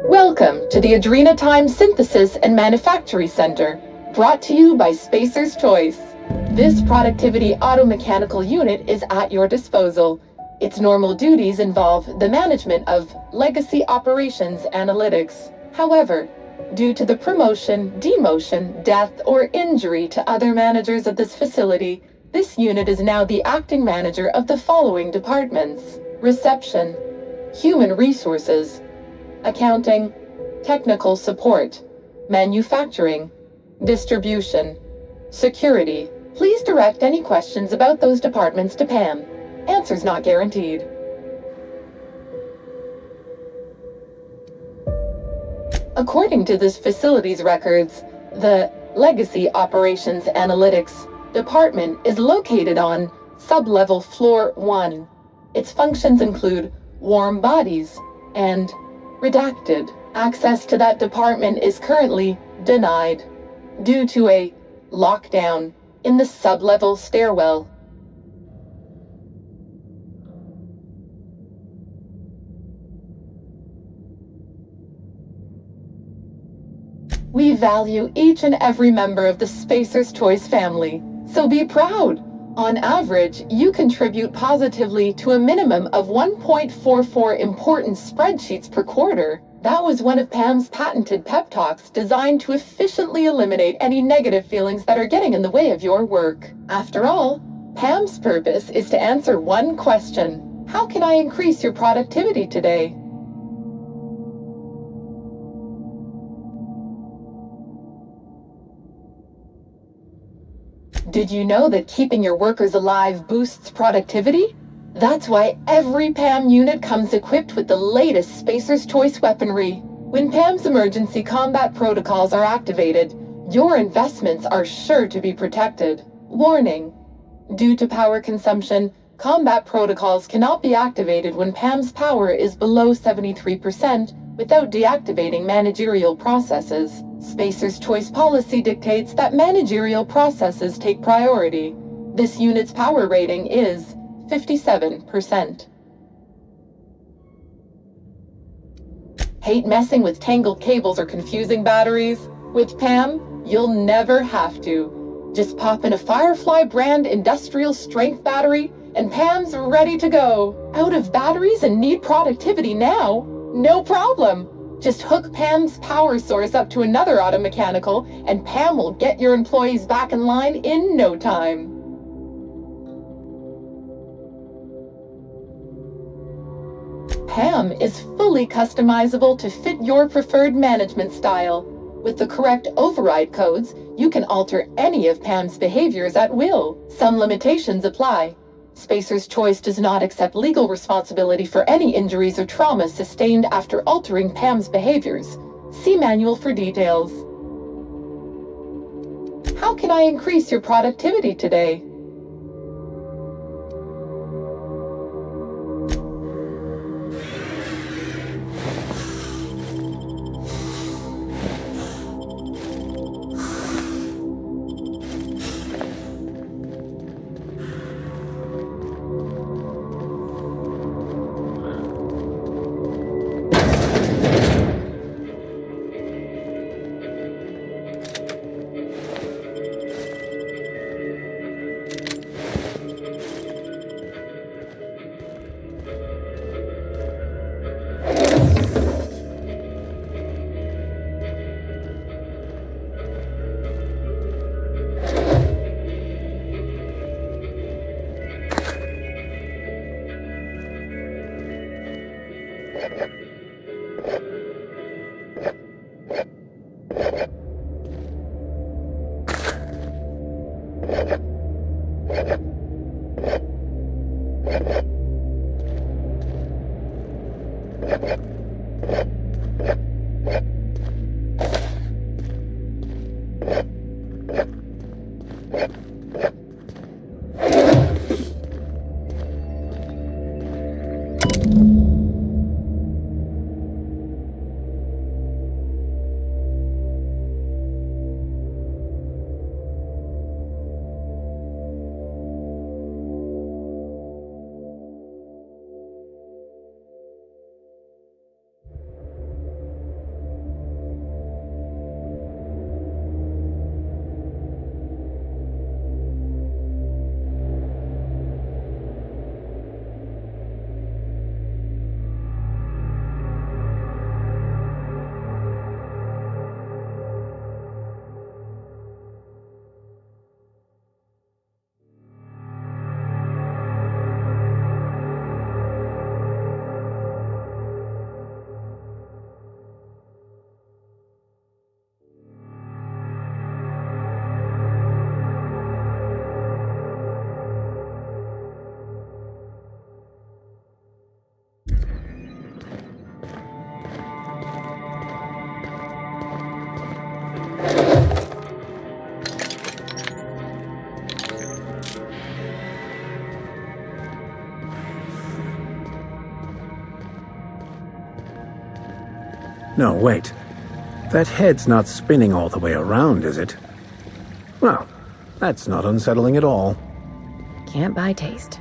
Welcome to the Adrenatime Synthesis and Manufactory Center, brought to you by Spacer's Choice. This productivity automechanical unit is at your disposal. Its normal duties involve the management of legacy operations analytics. However, due to the promotion, demotion, death, or injury to other managers of this facility, this unit is now the acting manager of the following departments: Reception, Human Resources, Accounting, Technical Support, Manufacturing, Distribution, Security. Please direct any questions about those departments to Pam. Answers not guaranteed. According to this facility's records, the Legacy Operations Analytics Department is located on Sublevel Floor 1. Its functions include warm bodies and redacted. Access to that department is currently denied due to a lockdown in the sublevel stairwell. We value each and every member of the Spacer's Choice family, so be proud. On average, you contribute positively to a minimum of 1.44 important spreadsheets per quarter. That was one of Pam's patented pep talks designed to efficiently eliminate any negative feelings that are getting in the way of your work. After all, Pam's purpose is to answer one question: how can I increase your productivity today? Did you know that keeping your workers alive boosts productivity? That's why every PAM unit comes equipped with the latest Spacer's Choice weaponry. When PAM's emergency combat protocols are activated, your investments are sure to be protected. Warning: due to power consumption, combat protocols cannot be activated when PAM's power is below 73% without deactivating managerial processes. Spacer's Choice policy dictates that managerial processes take priority. This unit's power rating is 57%. Hate messing with tangled cables or confusing batteries? With PAM, you'll never have to. Just pop in a Firefly brand industrial strength battery and PAM's ready to go. Out of batteries and need productivity now? No problem. Just hook Pam's power source up to another automechanical and Pam will get your employees back in line in no time. Pam is fully customizable to fit your preferred management style. With the correct override codes, you can alter any of Pam's behaviors at will. Some limitations apply. Spacer's Choice does not accept legal responsibility for any injuries or traumas sustained after altering Pam's behaviors. See manual for details. How can I increase your productivity today? No, wait. That head's not spinning all the way around, is it? Well, that's not unsettling at all. Can't buy taste.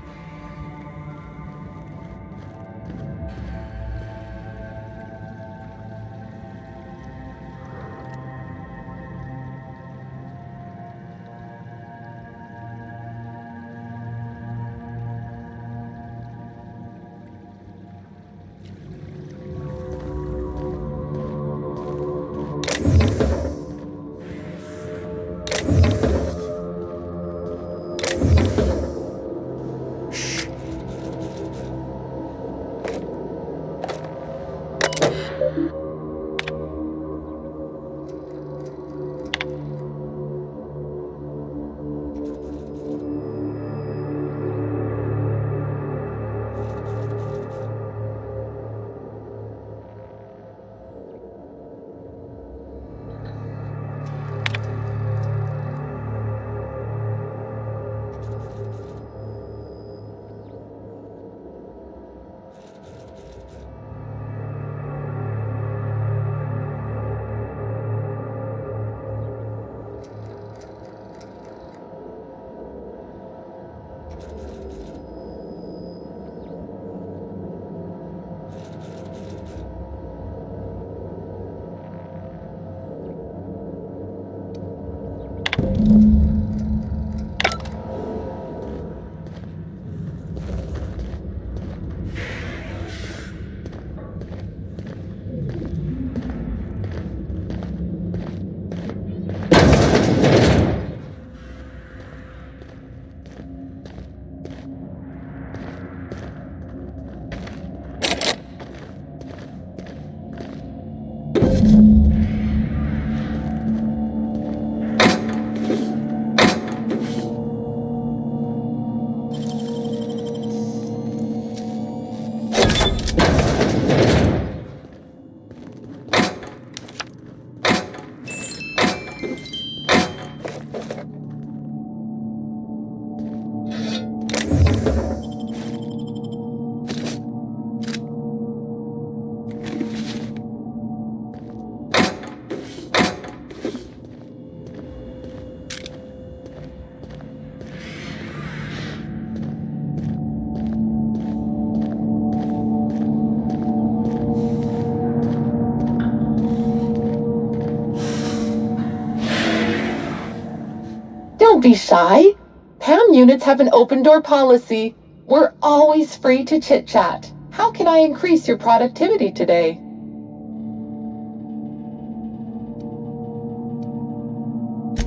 Don't be shy. PAM units have an open door policy. We're always free to chit-chat. How can I increase your productivity today?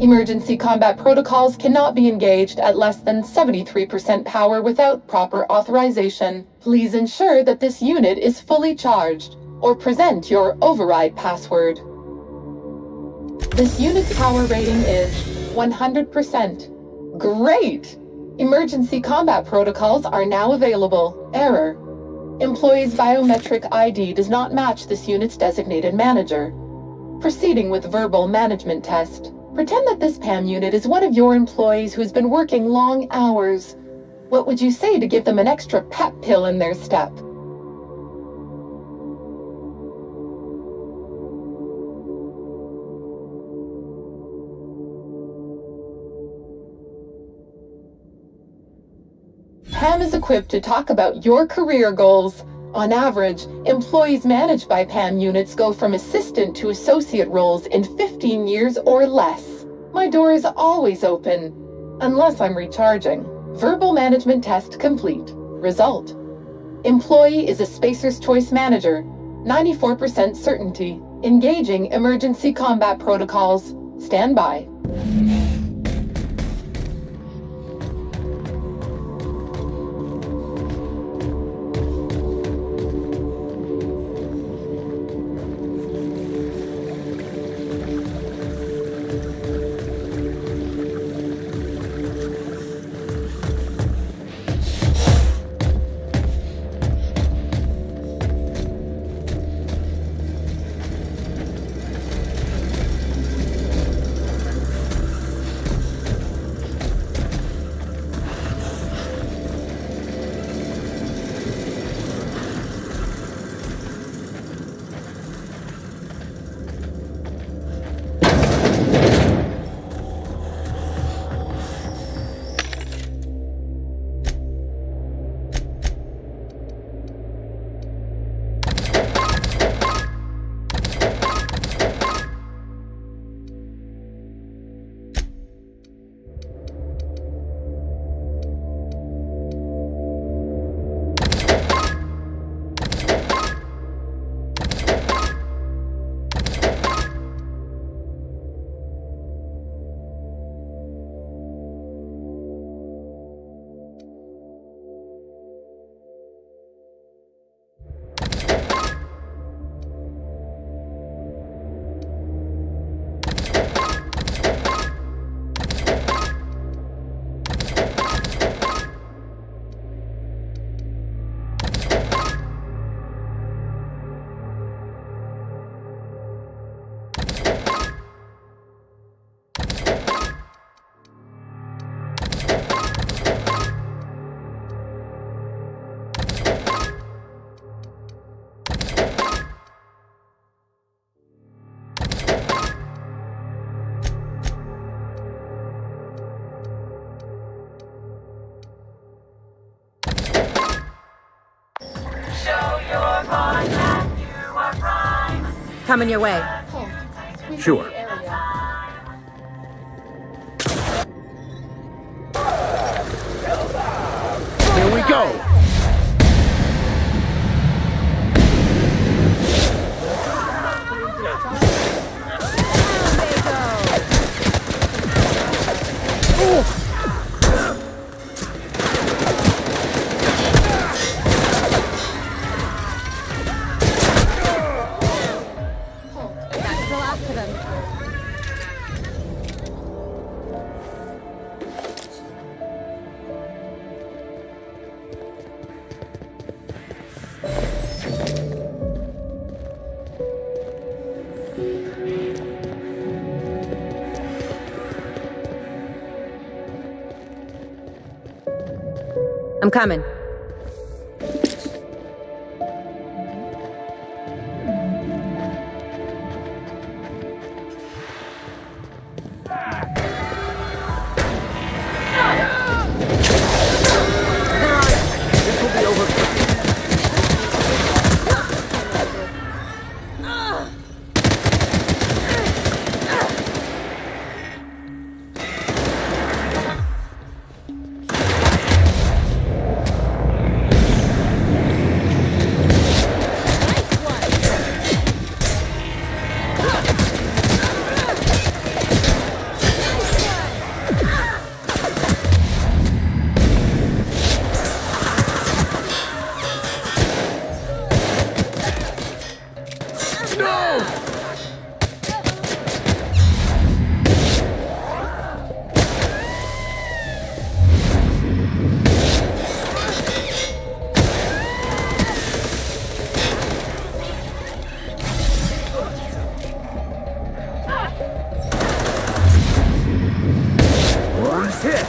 Emergency combat protocols cannot be engaged at less than 73% power without proper authorization. Please ensure that this unit is fully charged, or present your override password. This unit's power rating is 100%. Great! Emergency combat protocols are now available. Error. Employee's biometric ID does not match this unit's designated manager. Proceeding with verbal management test. Pretend that this PAM unit is one of your employees who's been working long hours. What would you say to give them an extra pep pill in their step? PAM is equipped to talk about your career goals. On average, employees managed by PAM units go from assistant to associate roles in 15 years or less. My door is always open, unless I'm recharging. Verbal management test complete. Result. Employee is a Spacer's Choice Manager. 94% certainty. Engaging emergency combat protocols. Stand by. coming your way. Sweep Sure. the area. Here we go! That's the last of them. I'm coming. This will be over quickly. One's hit.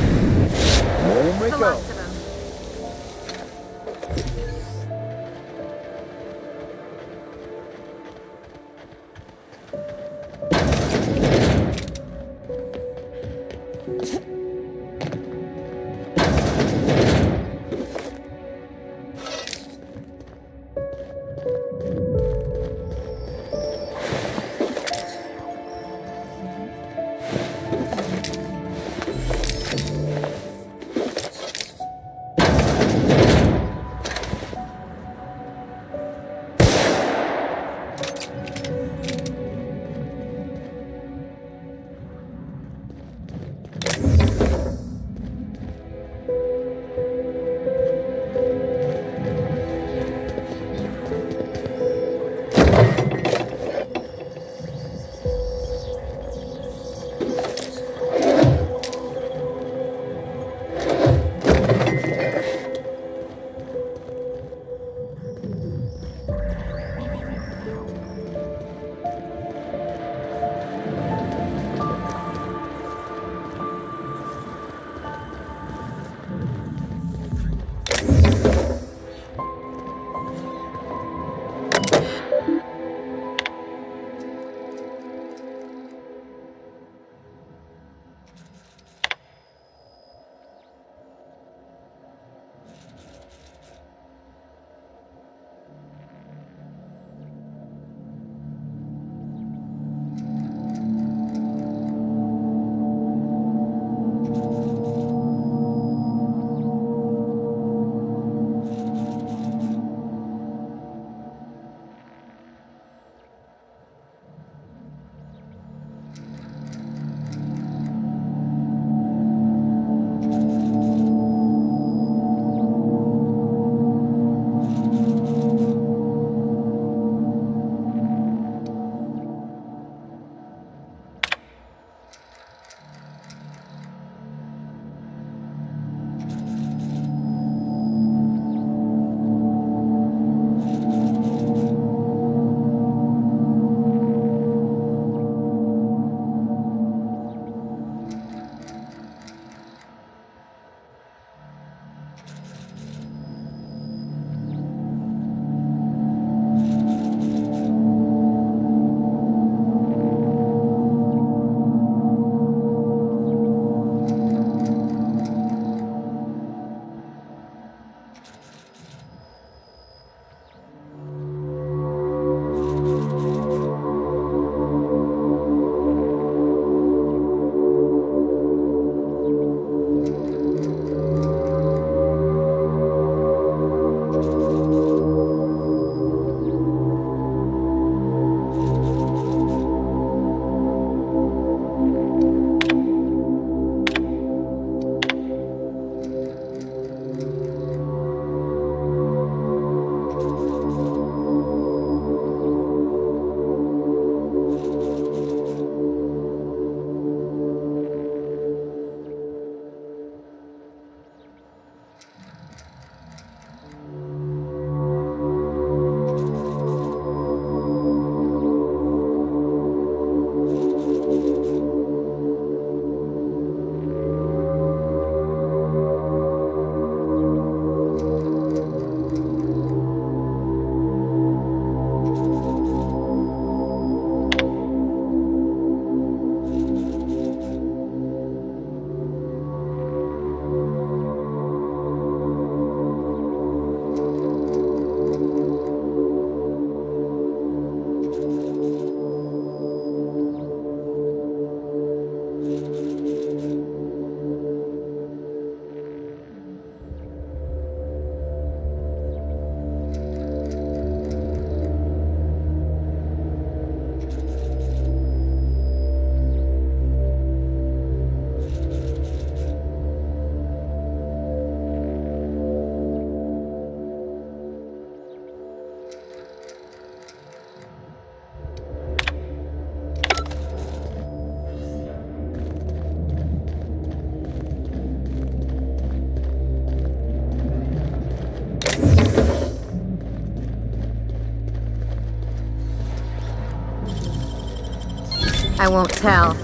Here we The go. last of them. I won't tell.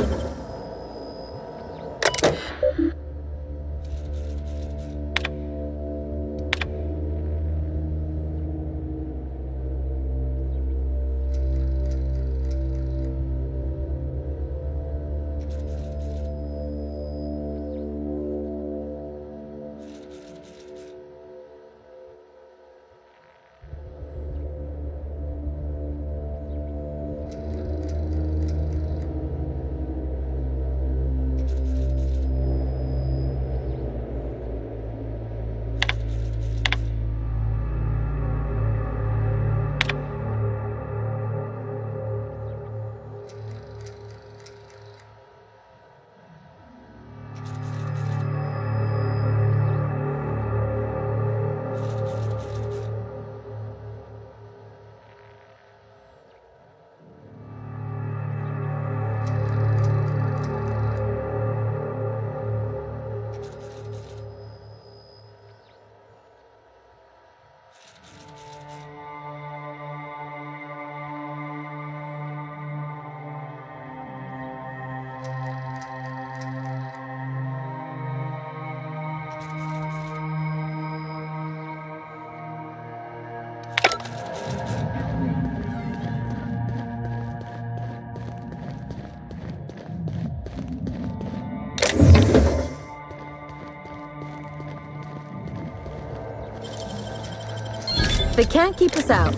They can't keep us out.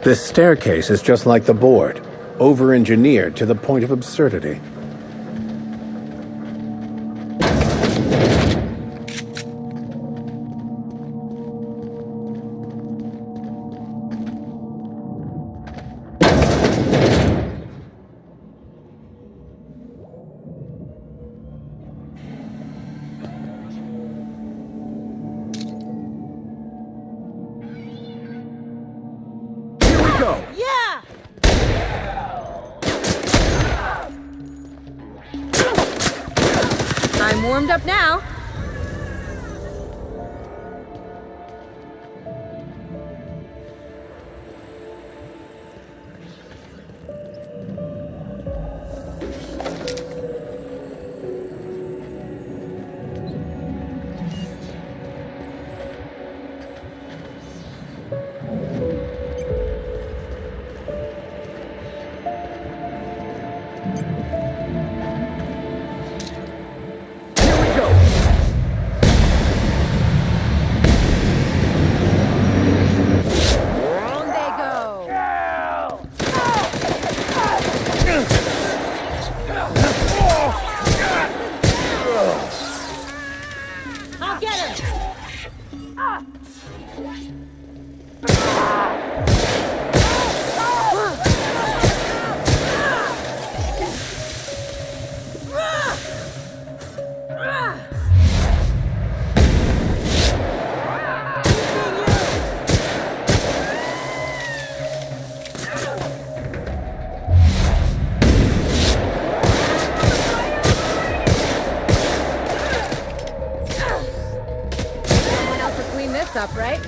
This staircase is just like the board, over-engineered to the point of absurdity. warmed up now. Up, right?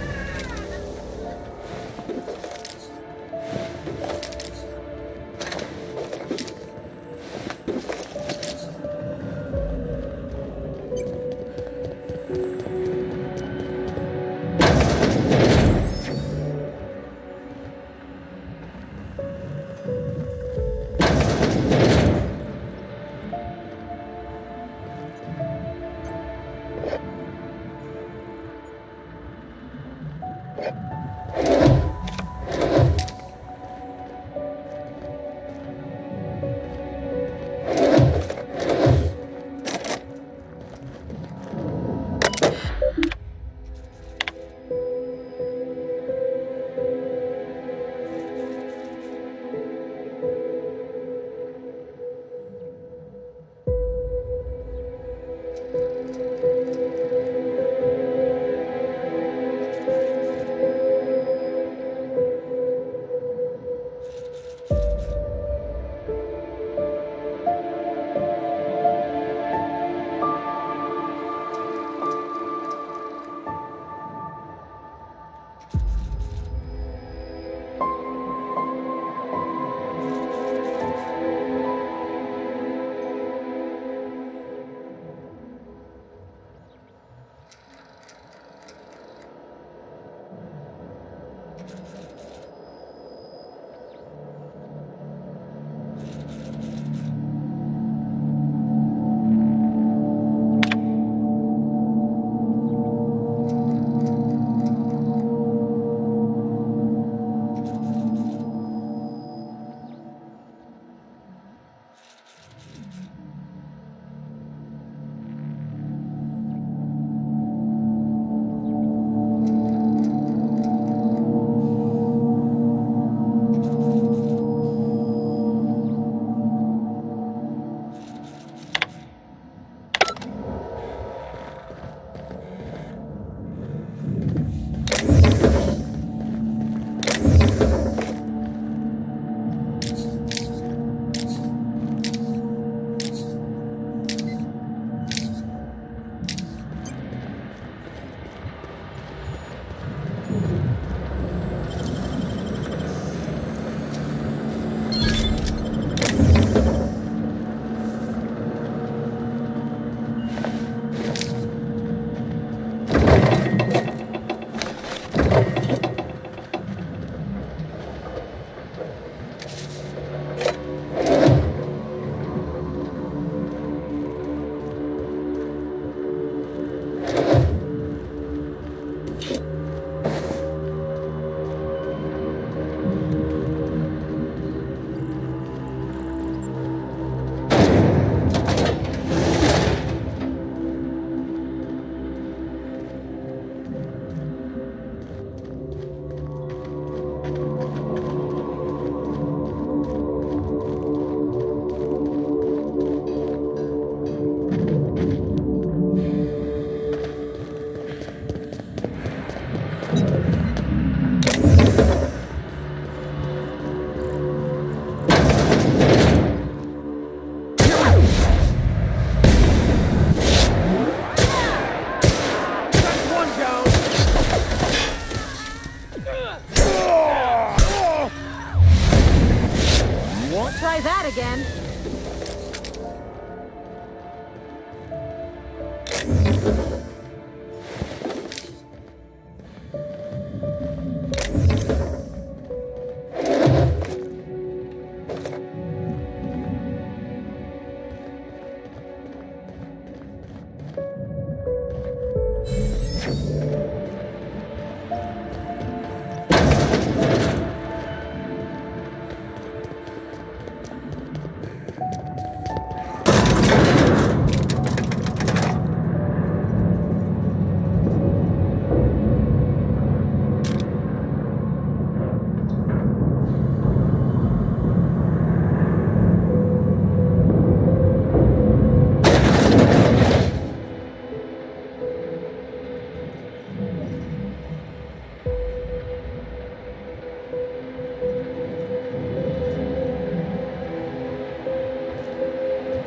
again?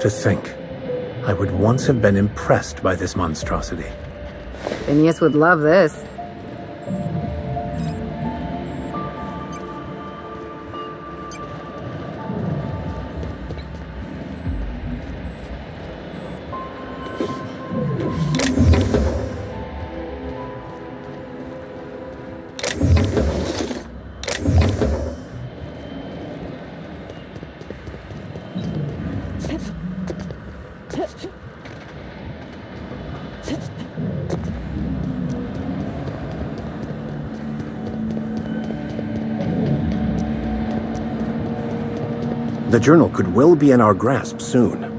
To think, I would once have been impressed by this monstrosity. Phineas would love this. The journal could well be in our grasp soon.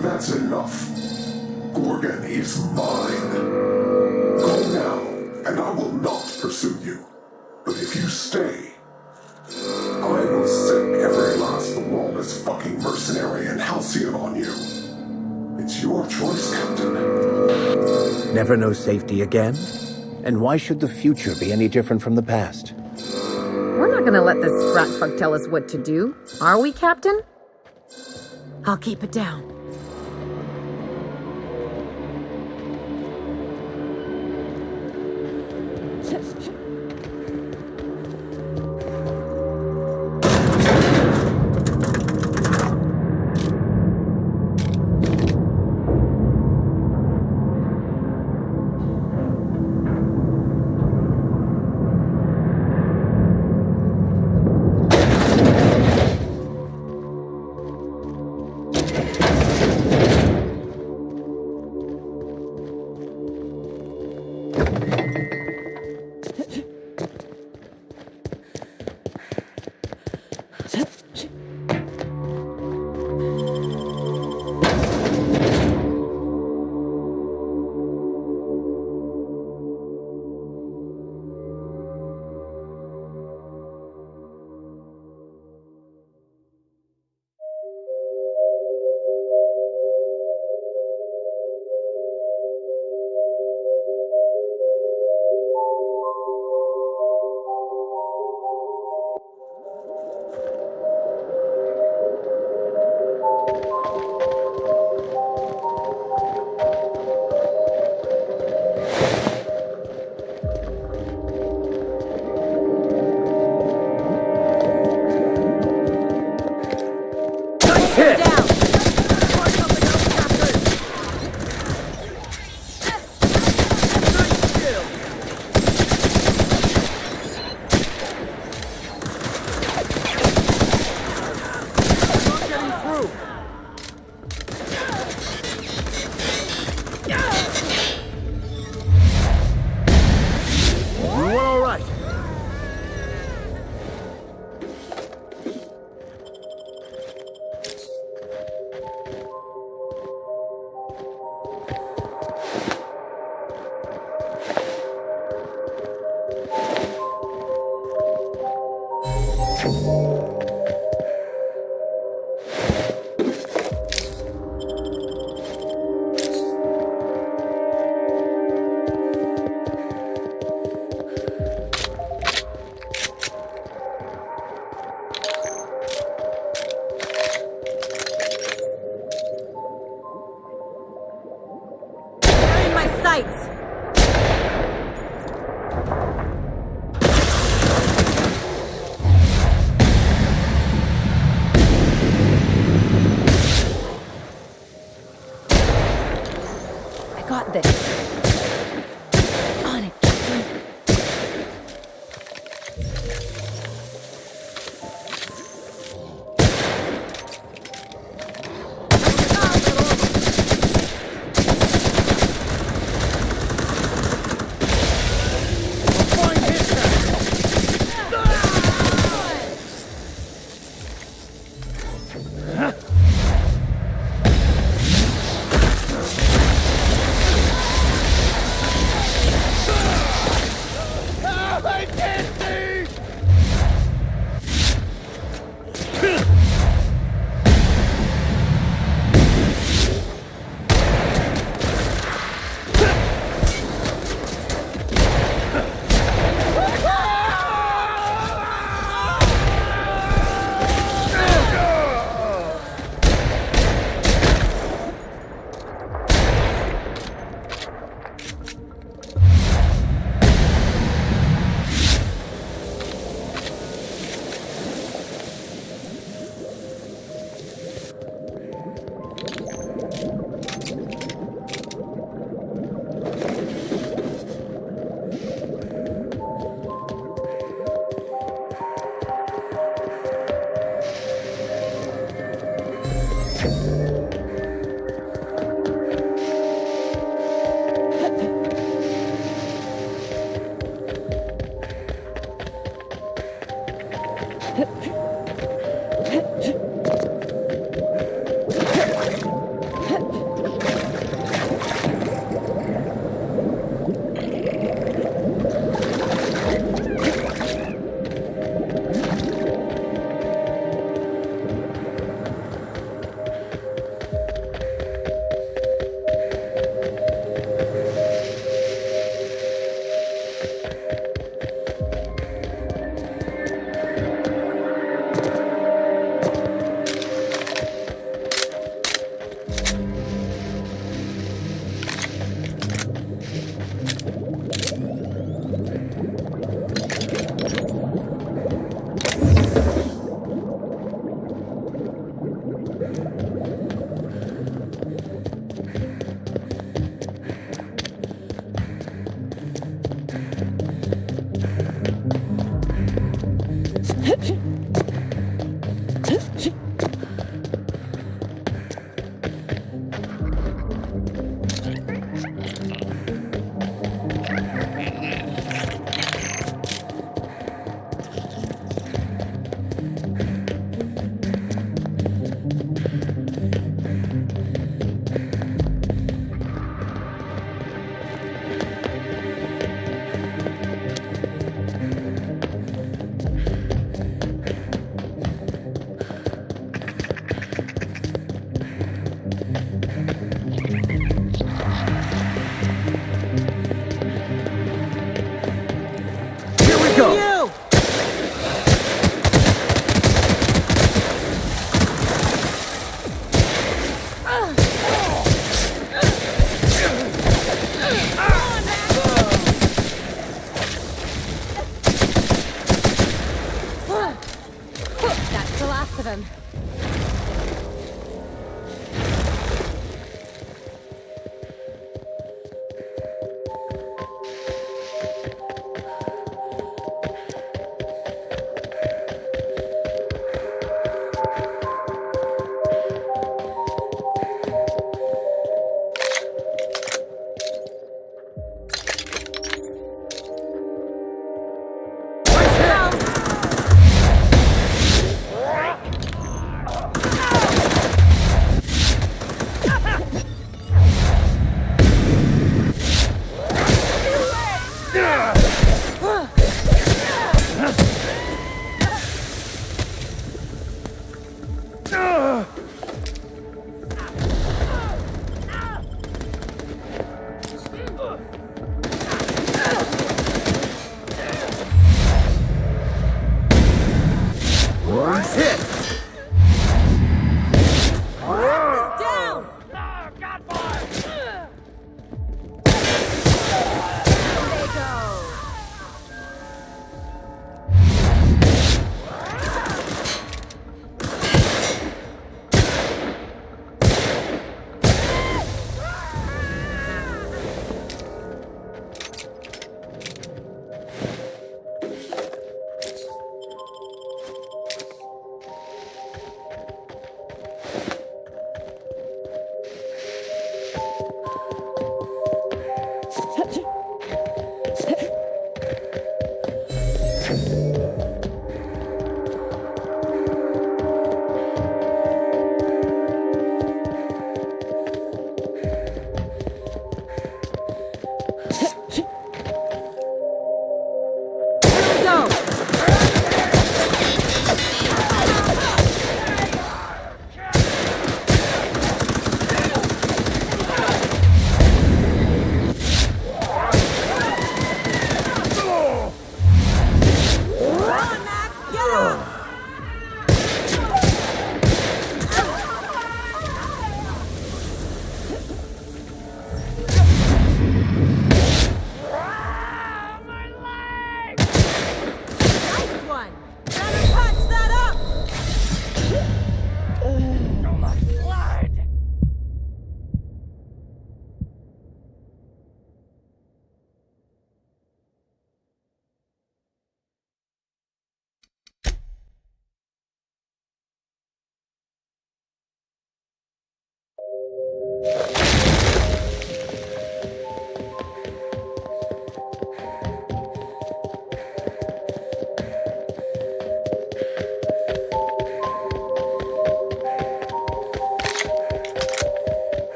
That's enough. Gorgon is mine. Go now, and I will not pursue you. But if you stay, I will sick every last lawless fucking mercenary and halcyon on you. It's your choice, Captain. Never know safety again? And why should the future be any different from the past? We're not gonna let this rat fuck tell us what to do, are we, Captain? I'll keep it down. Got this. On it, Captain.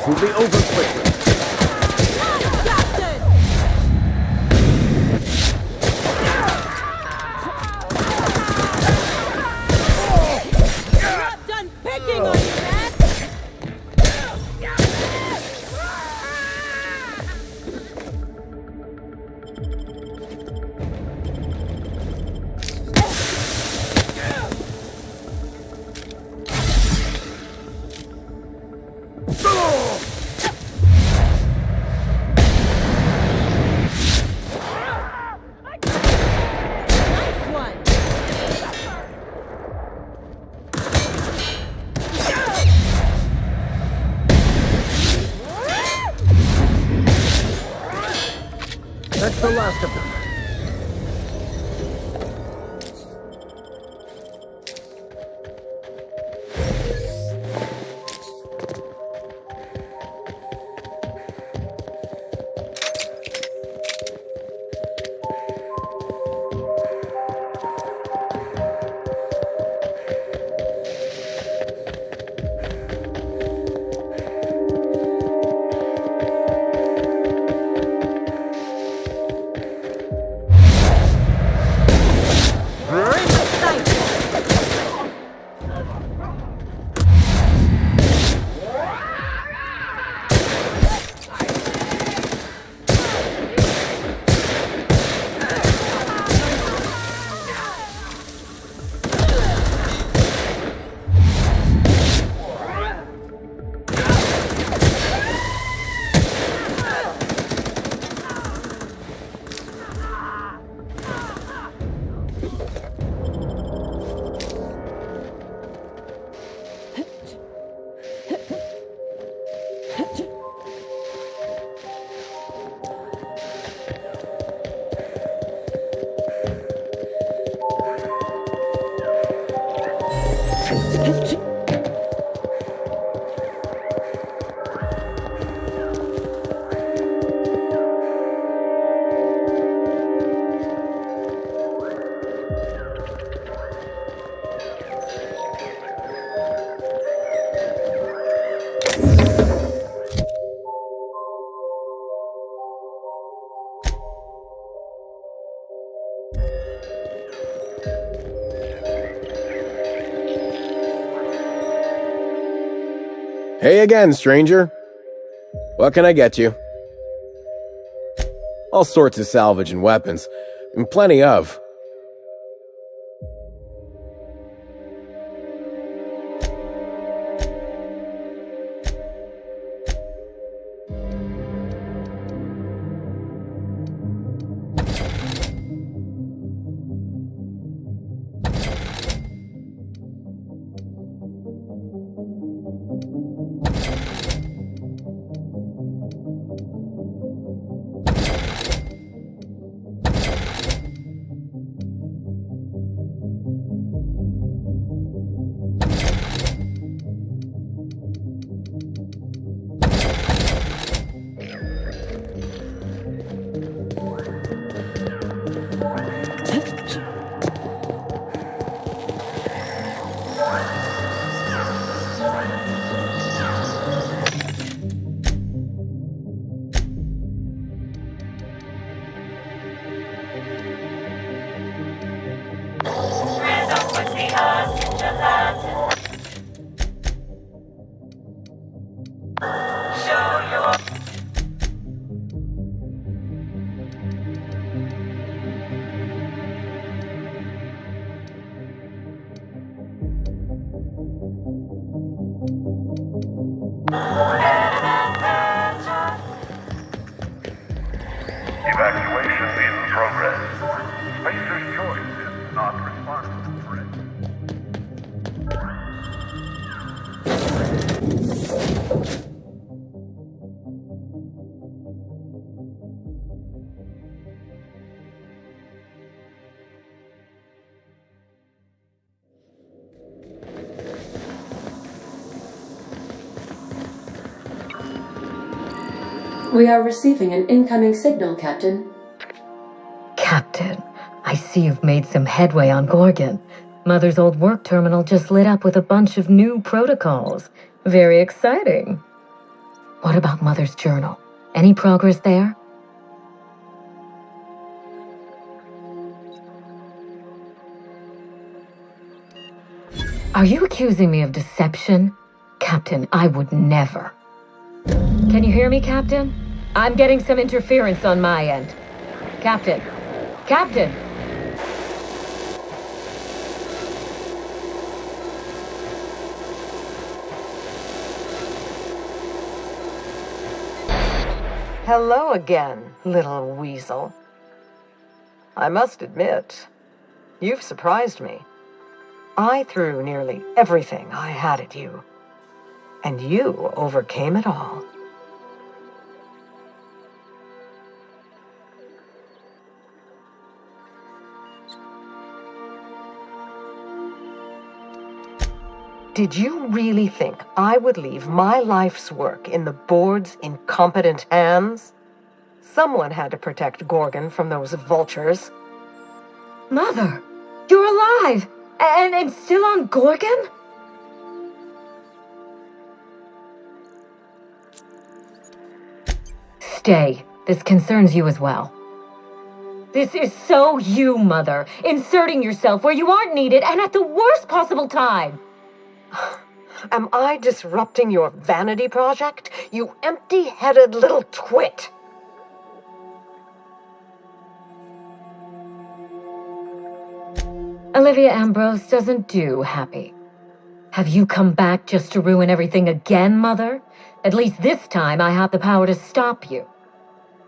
Will be over quickly. Not done picking on you, man! That's the last of them. Hey again, stranger. What can I get you? All sorts of salvage and weapons, and plenty of. We are receiving an incoming signal, Captain. Captain, I see you've made some headway on Gorgon. Mother's old work terminal just lit up with a bunch of new protocols. Very exciting. What about Mother's journal? Any progress there? Are you accusing me of deception? Captain, I would never. Can you hear me, Captain? I'm getting some interference on my end. Captain! Captain! Hello again, little weasel. I must admit, you've surprised me. I threw nearly everything I had at you, and you overcame it all. Did you really think I would leave my life's work in the board's incompetent hands? Someone had to protect Gorgon from those vultures. Mother! You're alive! And still on Gorgon? Stay. This concerns you as well. This is so you, Mother. Inserting yourself where you aren't needed and at the worst possible time. Am I disrupting your vanity project, you empty-headed little twit? Olivia Ambrose doesn't do happy. Have you come back just to ruin everything again, Mother? At least this time I have the power to stop you.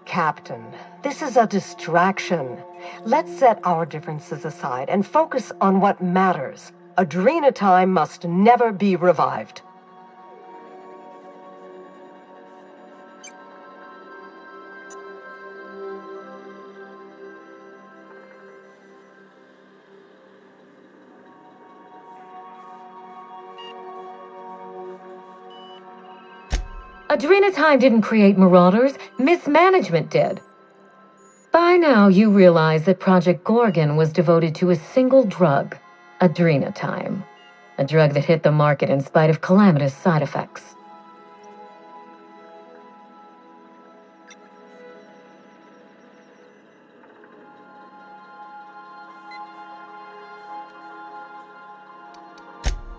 Captain, this is a distraction. Let's set our differences aside and focus on what matters. Adrena time must never be revived. Adrena time didn't create marauders, mismanagement did. By now you realize that Project Gorgon was devoted to a single drug, Adrena time. A drug that hit the market in spite of calamitous side effects.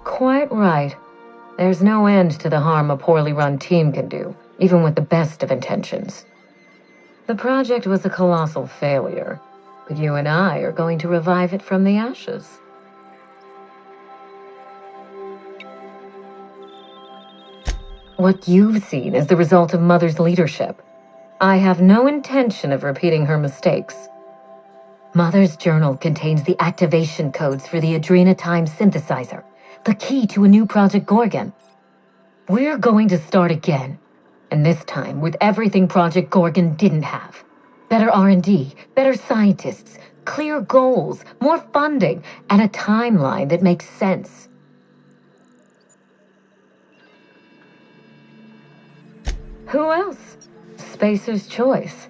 Quite right. There's no end to the harm a poorly run team can do, even with the best of intentions. The project was a colossal failure, but you and I are going to revive it from the ashes. What you've seen is the result of Mother's leadership. I have no intention of repeating her mistakes. Mother's journal contains the activation codes for the Adrena time synthesizer, the key to a new Project Gorgon. We're going to start again, and this time with everything Project Gorgon didn't have. Better R&D, better scientists, clear goals, more funding, and a timeline that makes sense. Who else? Spacer's choice.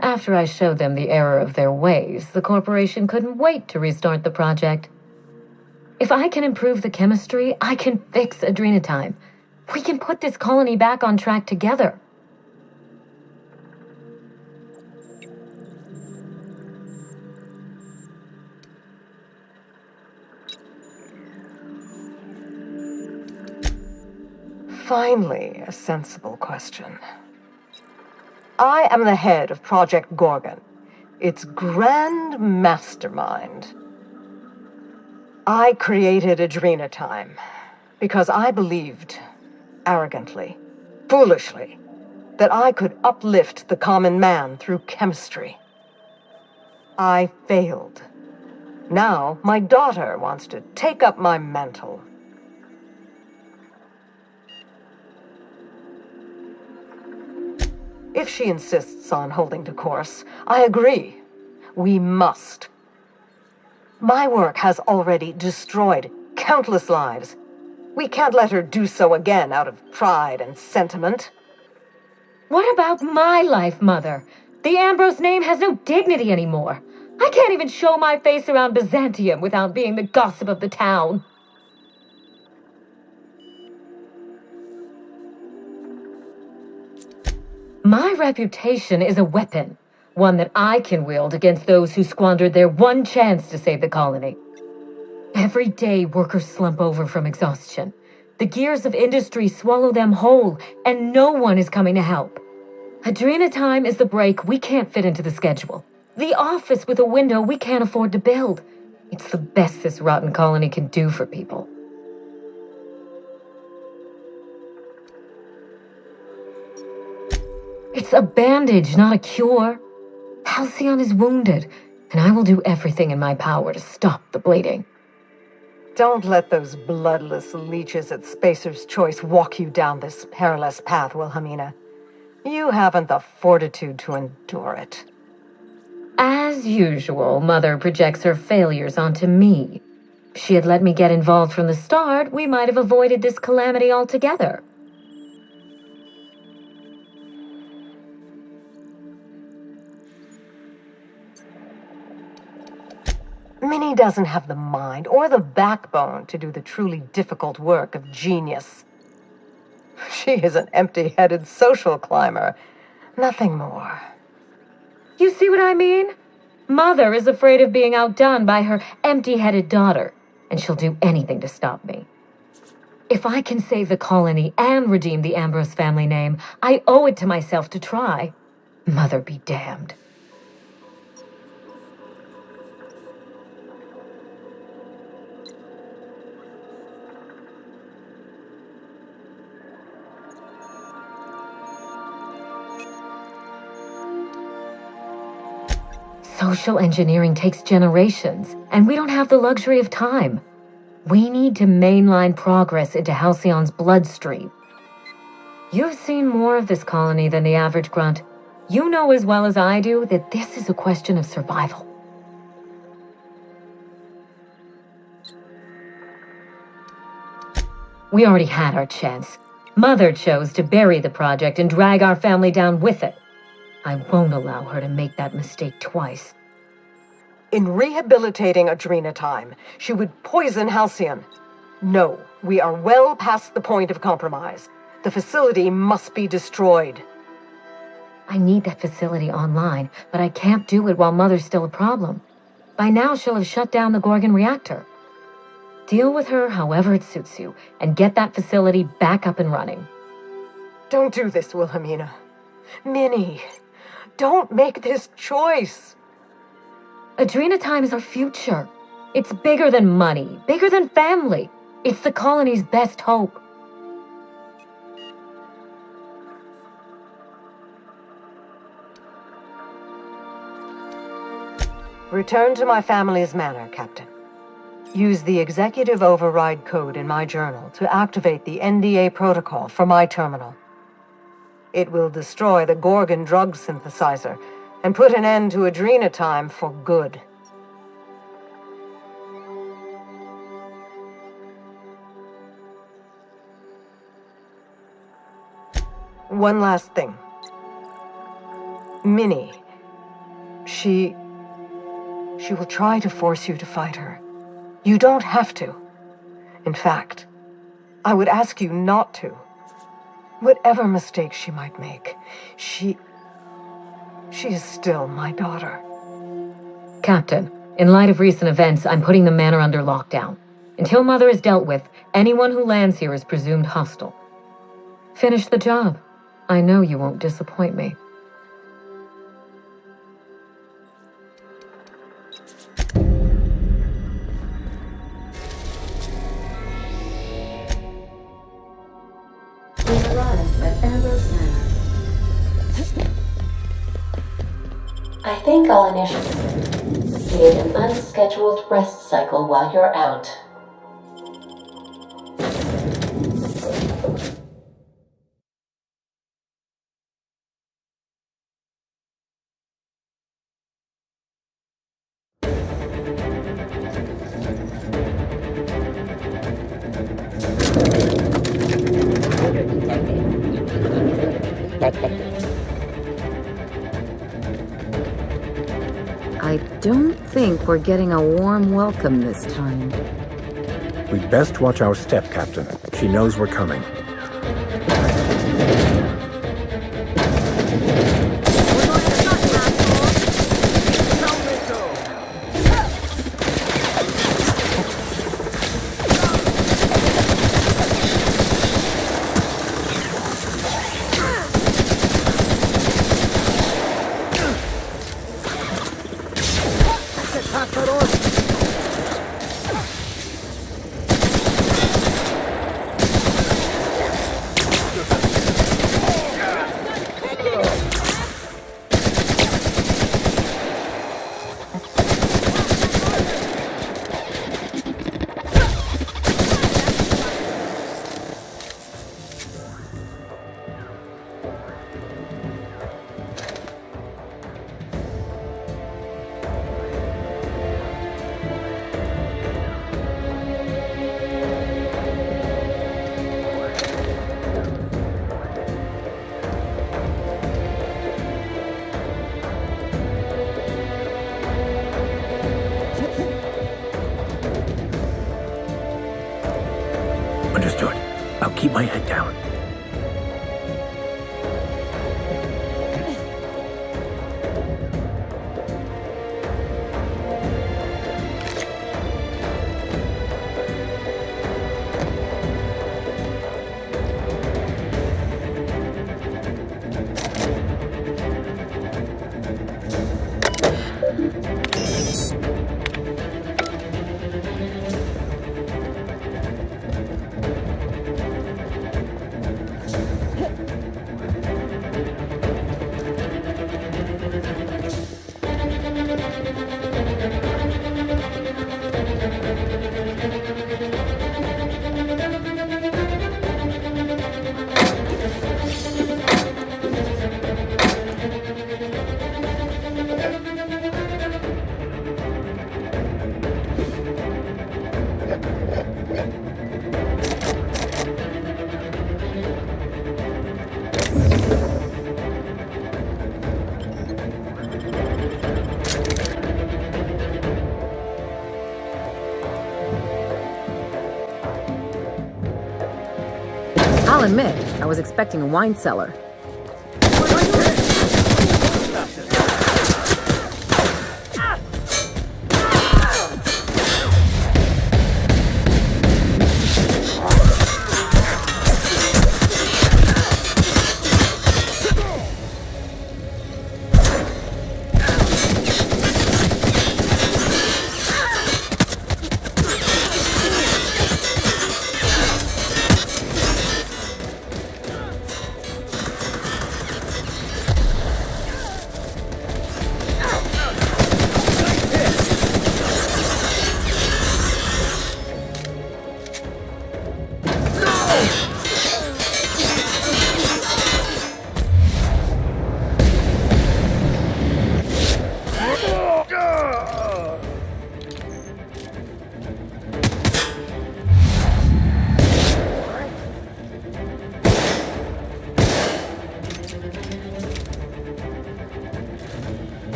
After I showed them the error of their ways, the corporation couldn't wait to restart the project. If I can improve the chemistry, I can fix Adrena time. We can put this colony back on track together. Finally, a sensible question. I am the head of Project Gorgon, its grand mastermind. I created Adrena time because I believed, arrogantly, foolishly, that I could uplift the common man through chemistry. I failed. Now my daughter wants to take up my mantle. If she insists on holding the course, I agree. We must. My work has already destroyed countless lives. We can't let her do so again out of pride and sentiment. What about my life, Mother? The Ambrose name has no dignity anymore. I can't even show my face around Byzantium without being the gossip of the town. My reputation is a weapon, one that I can wield against those who squandered their one chance to save the colony. Every day, workers slump over from exhaustion. The gears of industry swallow them whole, and no one is coming to help. Adrena time is the break we can't fit into the schedule. The office with a window we can't afford to build. It's the best this rotten colony can do for people. It's a bandage, not a cure. Halcyon is wounded, and I will do everything in my power to stop the bleeding. Don't let those bloodless leeches at Spacer's Choice walk you down this perilous path, Wilhelmina. You haven't the fortitude to endure it. As usual, Mother projects her failures onto me. If she had let me get involved from the start, we might have avoided this calamity altogether. Minnie doesn't have the mind or the backbone to do the truly difficult work of genius. She is an empty-headed social climber, nothing more. You see what I mean? Mother is afraid of being outdone by her empty-headed daughter, and she'll do anything to stop me. If I can save the colony and redeem the Ambrose family name, I owe it to myself to try. Mother be damned. Social engineering takes generations, and we don't have the luxury of time. We need to mainline progress into Halcyon's bloodstream. You've seen more of this colony than the average grunt. You know as well as I do that this is a question of survival. We already had our chance. Mother chose to bury the project and drag our family down with it. I won't allow her to make that mistake twice. In rehabilitating Adrena time, she would poison Halcyon. No, we are well past the point of compromise. The facility must be destroyed. I need that facility online, but I can't do it while Mother's still a problem. By now, she'll have shut down the Gorgon reactor. Deal with her however it suits you, and get that facility back up and running. Don't do this, Wilhelmina. Minnie, don't make this choice. Adrena time is our future. It's bigger than money, bigger than family. It's the colony's best hope. Return to my family's manor, Captain. Use the executive override code in my journal to activate the NDA protocol for my terminal. It will destroy the Gorgon drug synthesizer and put an end to Adrena time for good. One last thing. Minnie, she will try to force you to fight her. You don't have to. In fact, I would ask you not to. Whatever mistakes she might make, she is still my daughter. Captain, in light of recent events, I'm putting the manor under lockdown. Until Mother is dealt with, anyone who lands here is presumed hostile. Finish the job. I know you won't disappoint me. We've arrived at Ambrose Manor. I think I'll initiate an unscheduled rest cycle while you're out. think we're getting a warm welcome this time. We'd best watch our step, Captain. She knows we're coming. Understood. I'll keep my head down. I'll admit, I was expecting a wine cellar.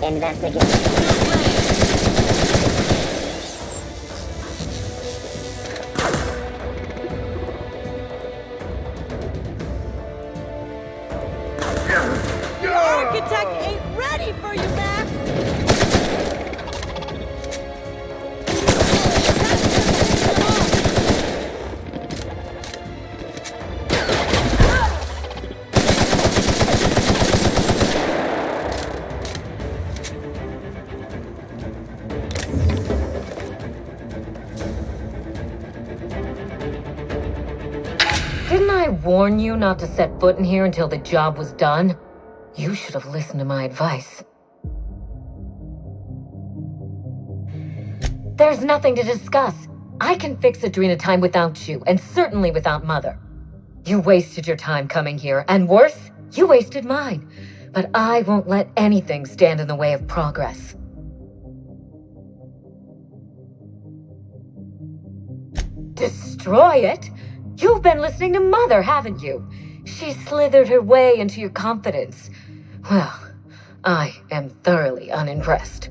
Investigate. architect ain't ready for you, Max! Didn't I warn you not to set foot in here until the job was done? You should have listened to my advice. There's nothing to discuss. I can fix Adrena time without you, and certainly without Mother. You wasted your time coming here, and worse, you wasted mine. But I won't let anything stand in the way of progress. Destroy it? You've been listening to Mother, haven't you? She slithered her way into your confidence. Well, I am thoroughly unimpressed.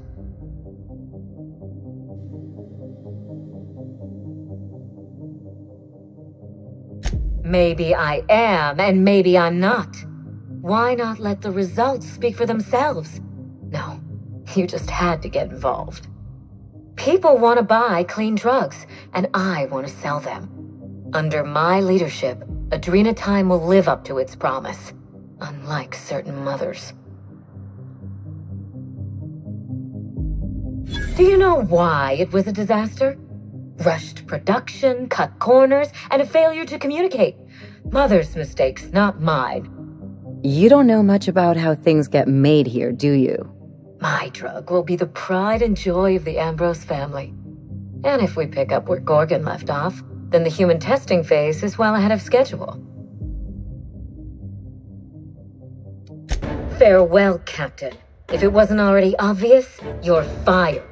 Maybe I am, and maybe I'm not. Why not let the results speak for themselves? No, you just had to get involved. People want to buy clean drugs, and I want to sell them. Under my leadership, Adrena Time will live up to its promise, unlike certain mothers. Do you know why it was a disaster? Rushed production, cut corners, and a failure to communicate. Mother's mistakes, not mine. You don't know much about how things get made here, do you? My drug will be the pride and joy of the Ambrose family. And if we pick up where Gorgon left off, then the human testing phase is well ahead of schedule. Farewell, Captain. If it wasn't already obvious, you're fired.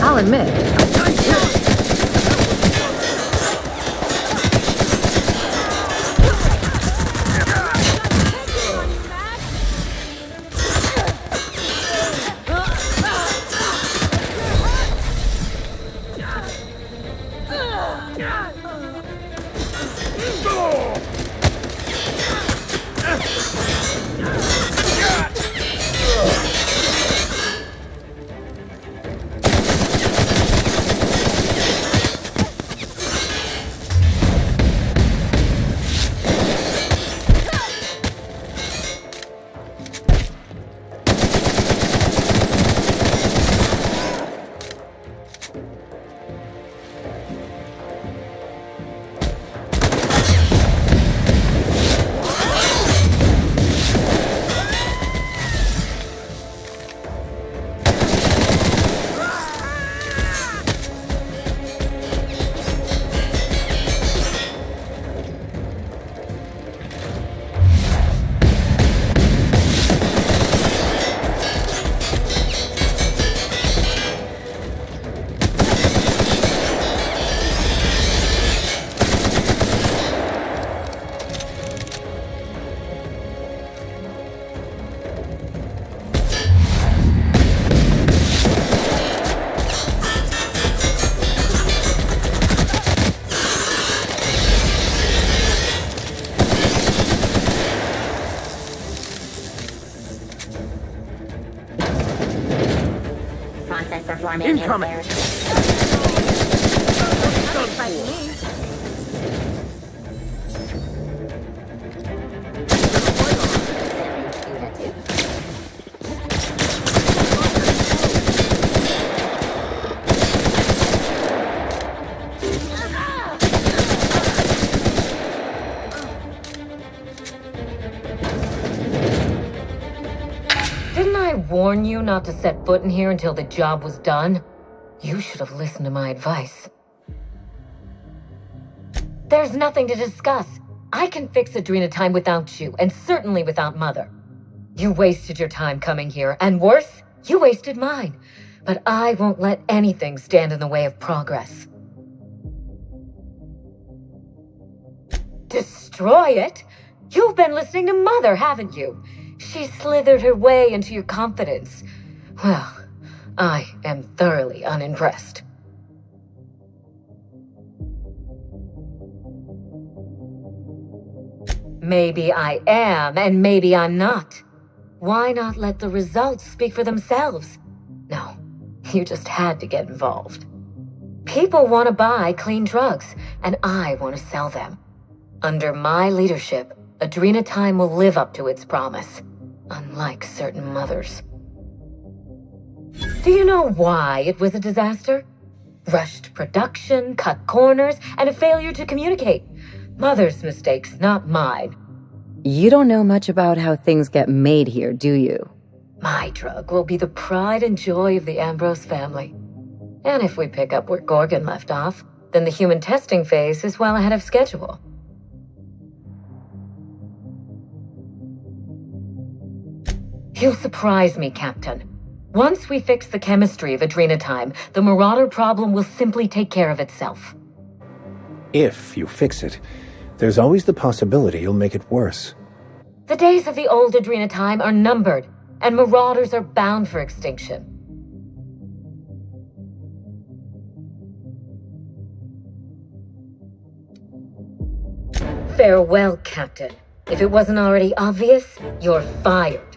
I'll admit, Incoming! Didn't I warn you not to set foot in here until the job was done? You should have listened to my advice. There's nothing to discuss. I can fix Adrena time without you, and certainly without Mother. You wasted your time coming here, and worse, you wasted mine. But I won't let anything stand in the way of progress. Destroy it? You've been listening to Mother, haven't you? She slithered her way into your confidence. Well, I am thoroughly unimpressed. Maybe I am, and maybe I'm not. Why not let the results speak for themselves? No, you just had to get involved. People want to buy clean drugs, and I want to sell them. Under my leadership, Adrena Time will live up to its promise, unlike certain mothers. Do you know why it was a disaster? Rushed production, cut corners, and a failure to communicate. Mother's mistakes, not mine. You don't know much about how things get made here, do you? My drug will be the pride and joy of the Ambrose family. And if we pick up where Gorgon left off, then the human testing phase is well ahead of schedule. You surprise me, Captain. Once we fix the chemistry of Adrena Time, the Marauder problem will simply take care of itself. If you fix it, there's always the possibility you'll make it worse. The days of the old Adrena Time are numbered, and Marauders are bound for extinction. Farewell, Captain. If it wasn't already obvious, you're fired.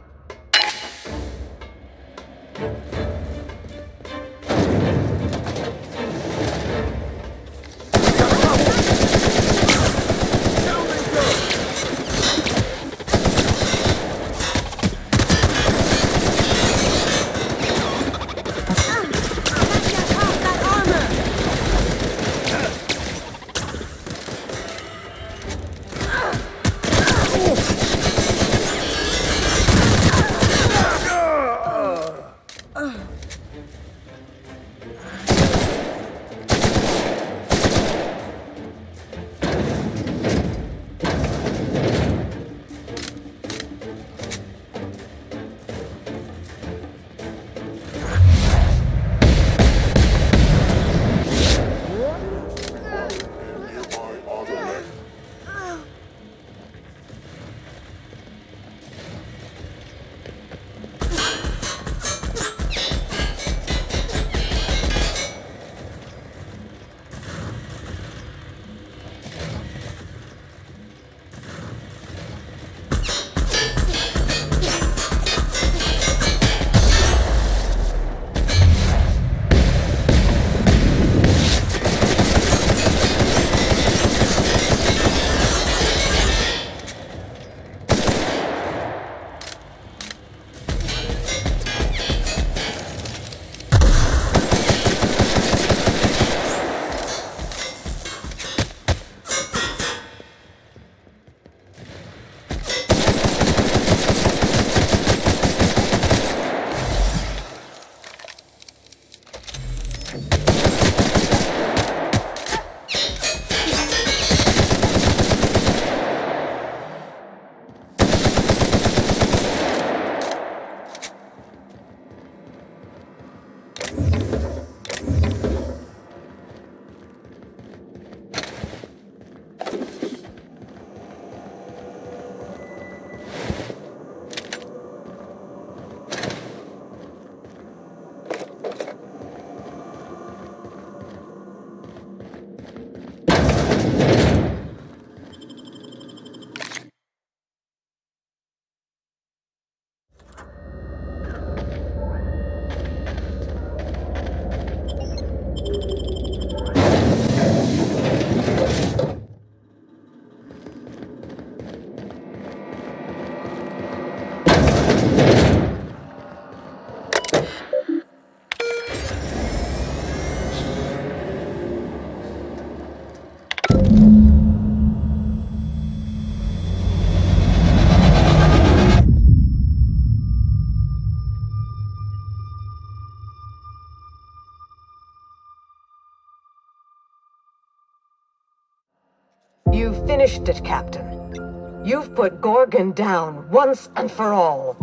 You've finished it, Captain. You've put Gorgon down once and for all.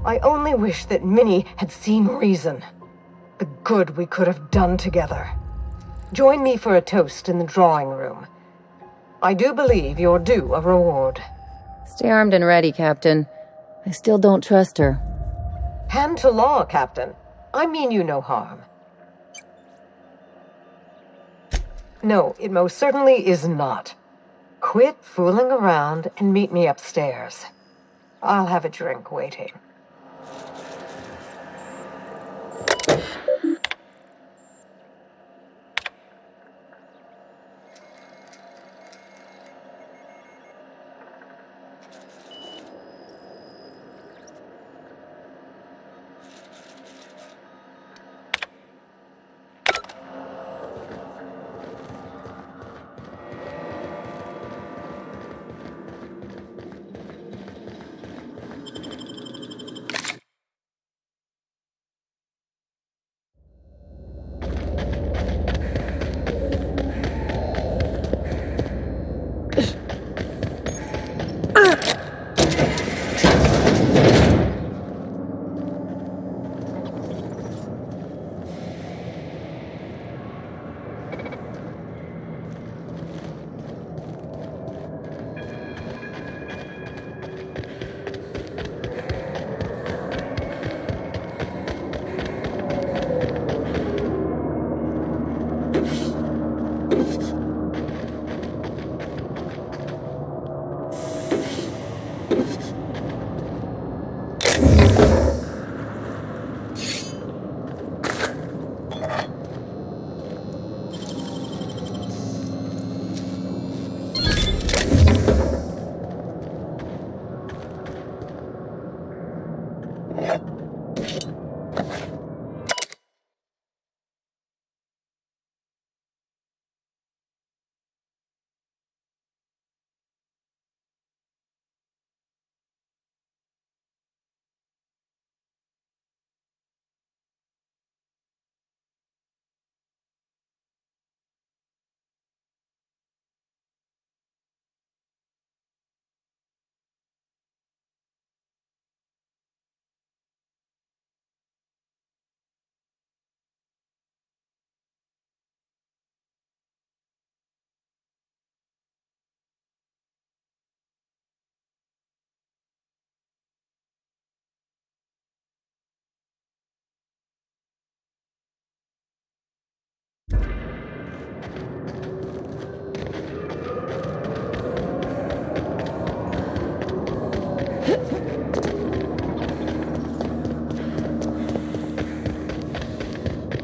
I only wish that Minnie had seen reason. The good we could have done together. Join me for a toast in the drawing room. I do believe you're due a reward. Stay armed and ready, Captain. I still don't trust her. Hand to law, Captain. I mean you no harm. No, it most certainly is not. Quit fooling around and meet me upstairs. I'll have a drink waiting.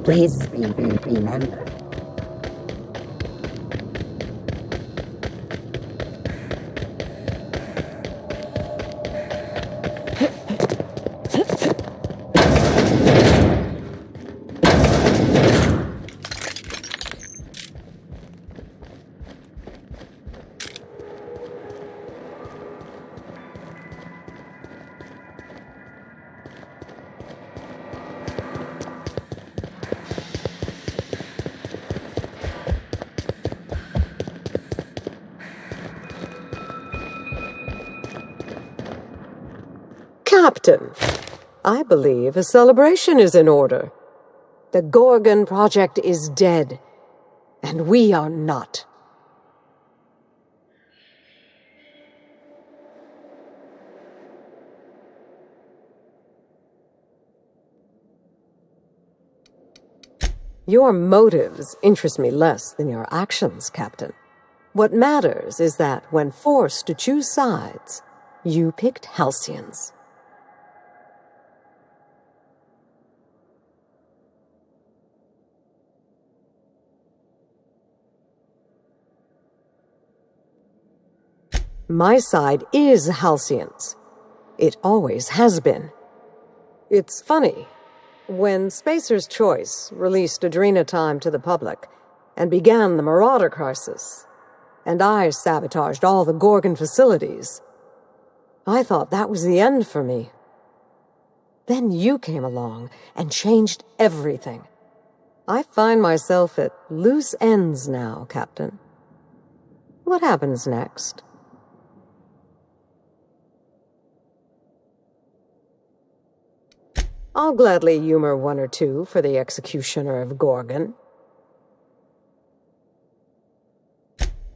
Please remember. Captain, I believe a celebration is in order. The Gorgon project is dead, and we are not. Your motives interest me less than your actions, Captain. What matters is that when forced to choose sides, you picked Halcyons. My side is Halcyons. It always has been. It's funny. When Spacer's Choice released Adrena Time to the public and began the Marauder Crisis, and I sabotaged all the Gorgon facilities, I thought that was the end for me. Then you came along and changed everything. I find myself at loose ends now, Captain. What happens next? I'll gladly humor one or two for the executioner of Gorgon.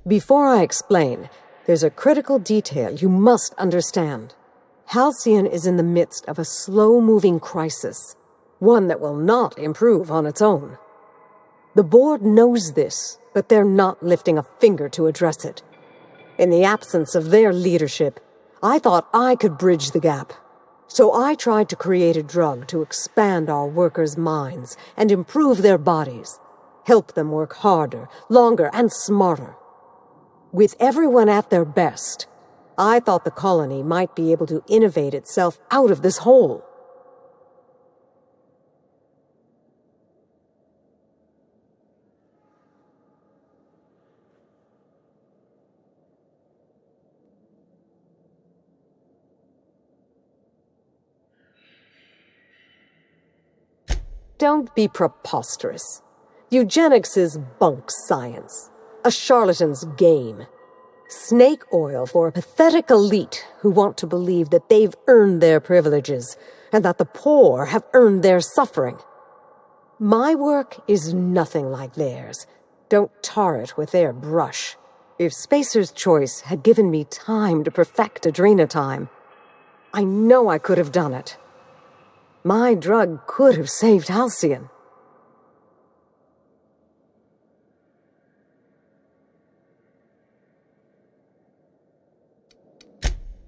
Before I explain, there's a critical detail you must understand. Halcyon is in the midst of a slow-moving crisis, one that will not improve on its own. The board knows this, but they're not lifting a finger to address it. In the absence of their leadership, I thought I could bridge the gap. So I tried to create a drug to expand our workers' minds and improve their bodies, help them work harder, longer, and smarter. With everyone at their best, I thought the colony might be able to innovate itself out of this hole. Don't be preposterous. Eugenics is bunk science, a charlatan's game. Snake oil for a pathetic elite who want to believe that they've earned their privileges and that the poor have earned their suffering. My work is nothing like theirs. Don't tar it with their brush. If Spacer's Choice had given me time to perfect Adrenatime, I know I could have done it. My drug could have saved Halcyon.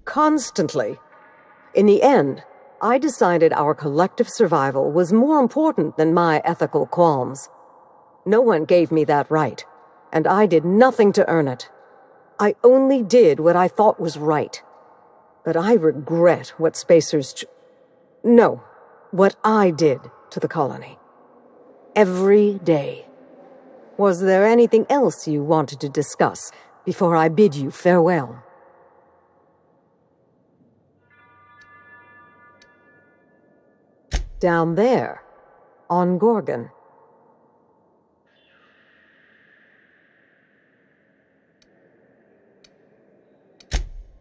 Constantly. In the end, I decided our collective survival was more important than my ethical qualms. No one gave me that right, and I did nothing to earn it. I only did what I thought was right. But I regret what what I did to the colony. Every day. Was there anything else you wanted to discuss before I bid you farewell? Down there, on Gorgon.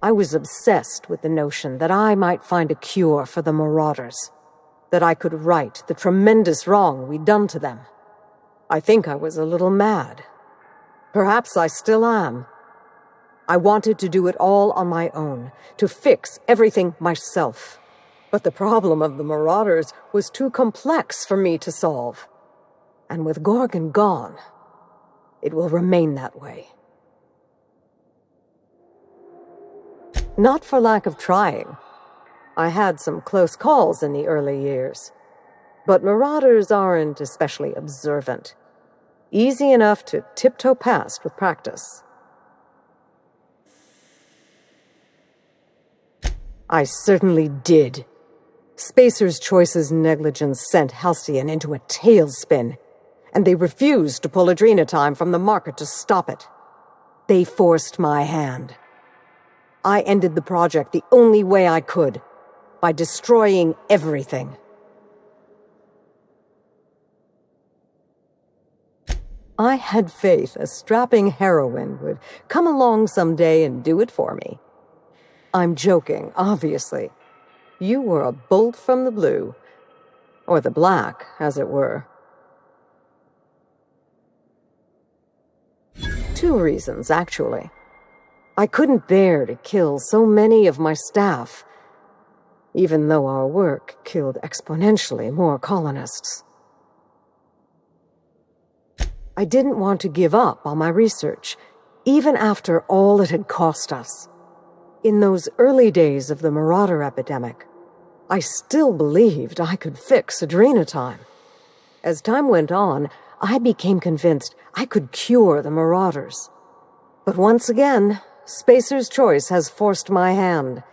I was obsessed with the notion that I might find a cure for the Marauders, that I could right the tremendous wrong we'd done to them. I think I was a little mad. Perhaps I still am. I wanted to do it all on my own, to fix everything myself. But the problem of the Marauders was too complex for me to solve. And with Gorgon gone, it will remain that way. Not for lack of trying. I had some close calls in the early years. But Marauders aren't especially observant. Easy enough to tiptoe past with practice. I certainly did. Spacer's Choice's negligence sent Halcyon into a tailspin, and they refused to pull Adrenatime from the market to stop it. They forced my hand. I ended the project the only way I could, by destroying everything. I had faith a strapping heroine would come along someday and do it for me. I'm joking, obviously. You were a bolt from the blue. Or the black, as it were. 2 reasons, actually. I couldn't bear to kill so many of my staff, even though our work killed exponentially more colonists. I didn't want to give up on my research, even after all it had cost us. In those early days of the Marauder epidemic, I still believed I could fix Adrenatime. As time went on, I became convinced I could cure the Marauders. But once again, Spacer's Choice has forced my hand,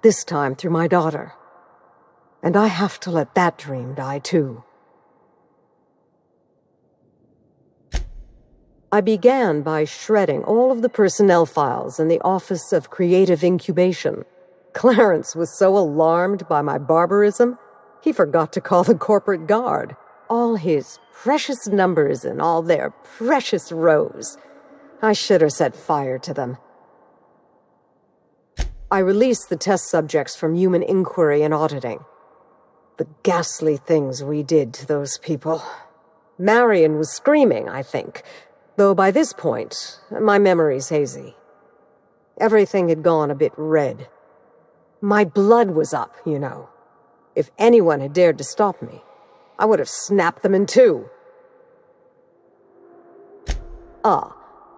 this time through my daughter. And I have to let that dream die too. I began by shredding all of the personnel files in the Office of Creative Incubation. Clarence was so alarmed by my barbarism, he forgot to call the corporate guard. All his precious numbers and all their precious rows. I should have set fire to them. I released the test subjects from human inquiry and auditing. The ghastly things we did to those people. Marion was screaming, I think, though by this point, my memory's hazy. Everything had gone a bit red. My blood was up, you know. If anyone had dared to stop me, I would have snapped them in two.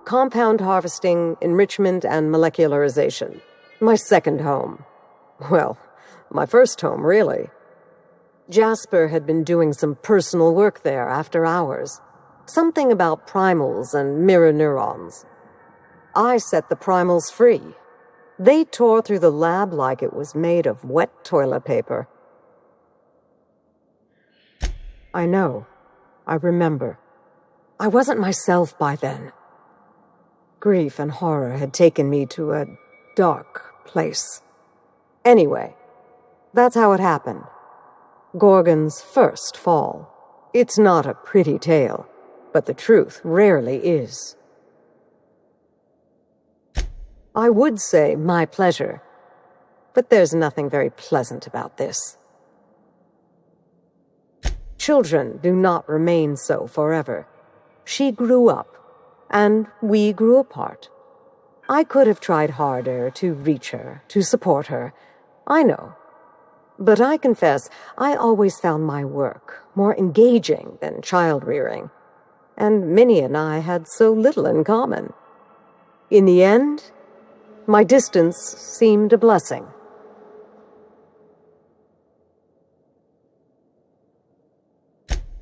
Compound harvesting, enrichment, and molecularization. My second home. Well, my first home, really. Jasper had been doing some personal work there after hours. Something about primals and mirror neurons. I set the primals free. They tore through the lab like it was made of wet toilet paper. I know. I remember. I wasn't myself by then. Grief and horror had taken me to a dark place. Anyway, that's how it happened. Gorgon's first fall. It's not a pretty tale, but the truth rarely is. I would say my pleasure, but there's nothing very pleasant about this. Children do not remain so forever. She grew up, and we grew apart. I could have tried harder to reach her, to support her. I know. But I confess, I always found my work more engaging than child-rearing. And Minnie and I had so little in common. In the end, my distance seemed a blessing.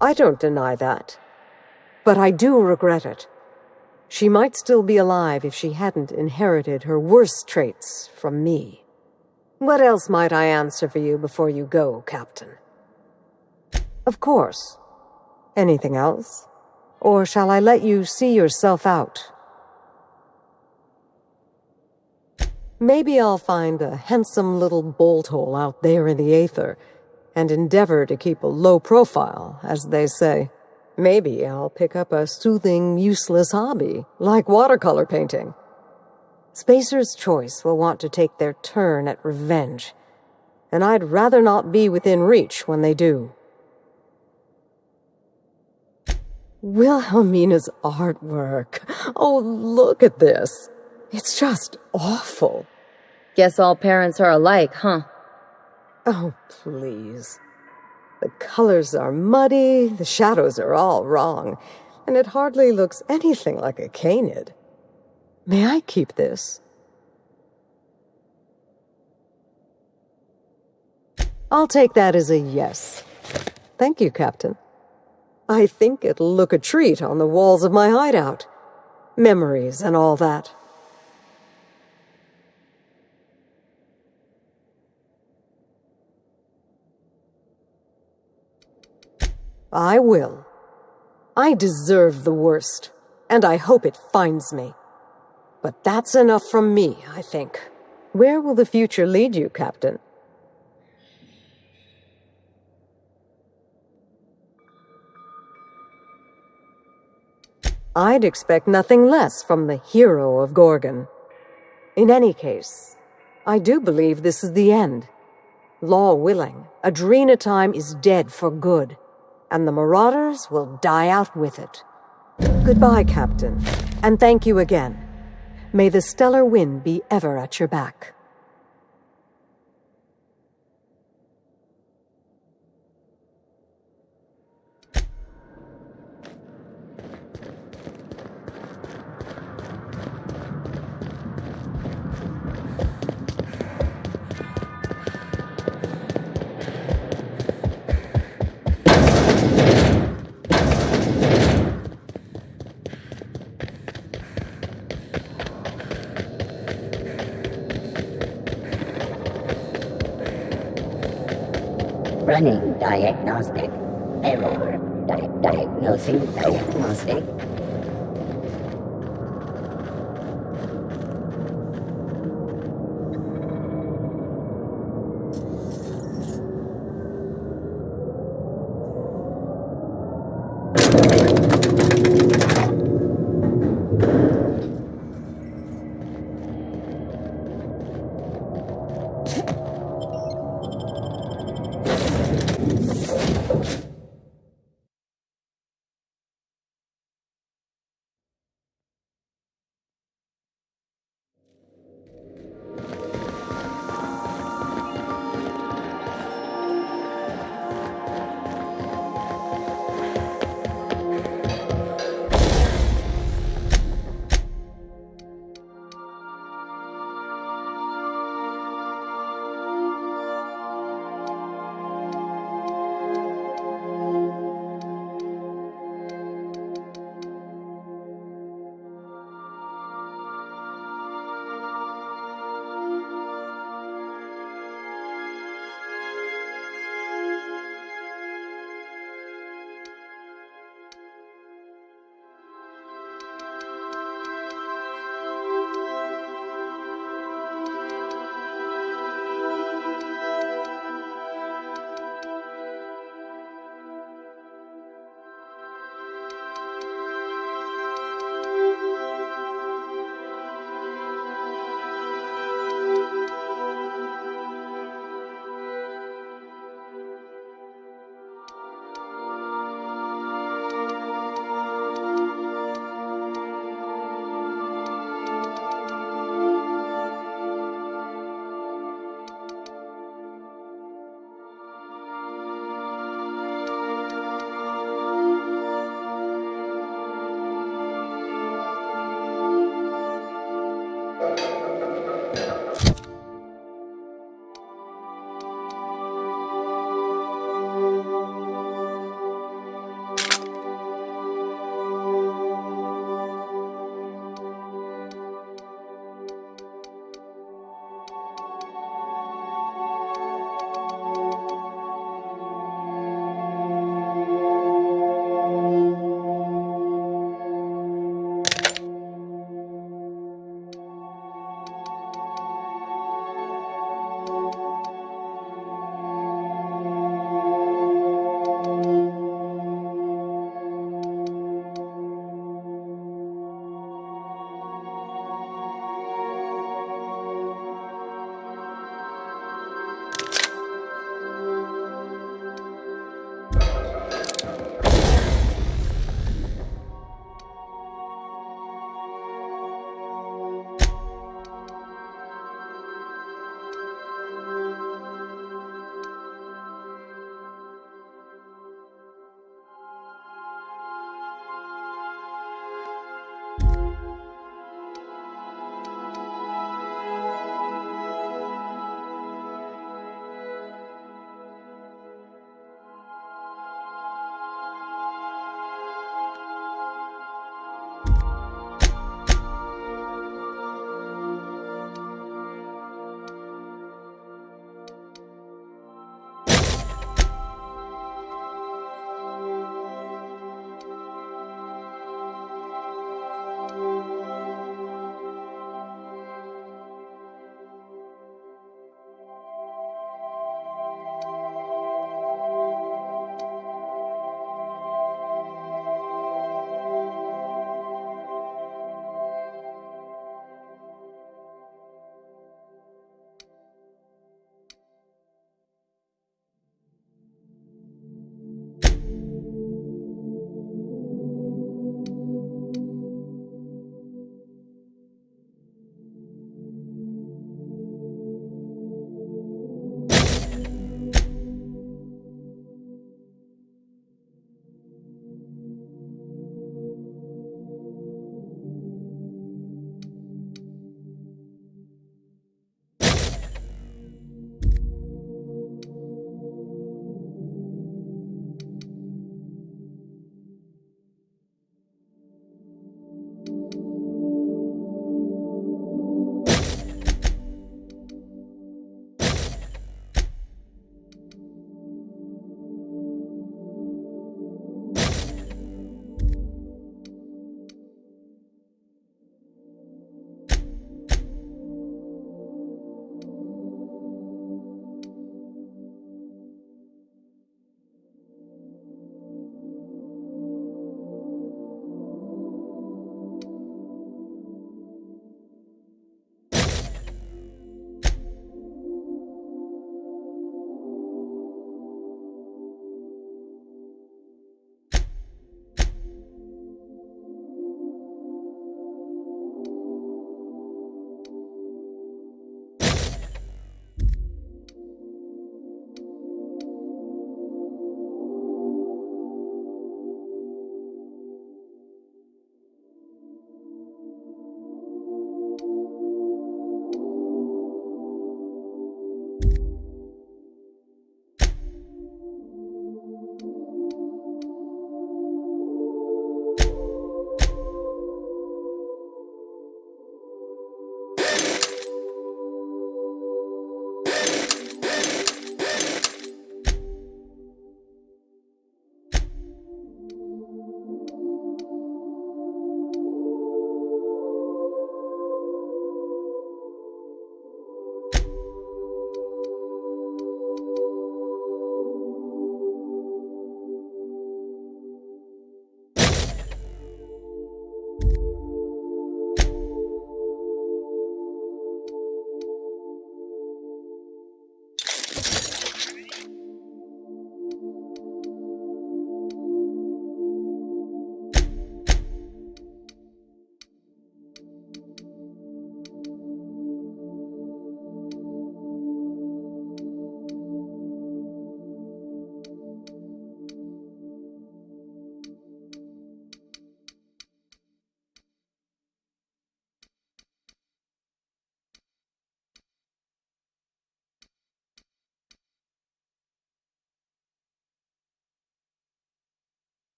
I don't deny that. But I do regret it. She might still be alive if she hadn't inherited her worst traits from me. What else might I answer for you before you go, Captain? Of course. Anything else? Or shall I let you see yourself out? Maybe I'll find a handsome little bolt hole out there in the aether and endeavor to keep a low profile, as they say. Maybe I'll pick up a soothing, useless hobby, like watercolor painting. Spacer's Choice will want to take their turn at revenge, and I'd rather not be within reach when they do. Wilhelmina's artwork. Oh, look at this. It's just awful. Guess all parents are alike, huh? Oh, please. The colors are muddy, the shadows are all wrong, and it hardly looks anything like a canid. May I keep this? I'll take that as a yes. Thank you, Captain. I think it'll look a treat on the walls of my hideout. Memories and all that. I will. I deserve the worst, and I hope it finds me. But that's enough from me, I think. Where will the future lead you, Captain? I'd expect nothing less from the hero of Gorgon. In any case, I do believe this is the end. Law willing, Adrena time is dead for good, and the Marauders will die out with it. Goodbye, Captain, and thank you again. May the stellar wind be ever at your back. Running diagnostic. Error. Diagnosing diagnostic.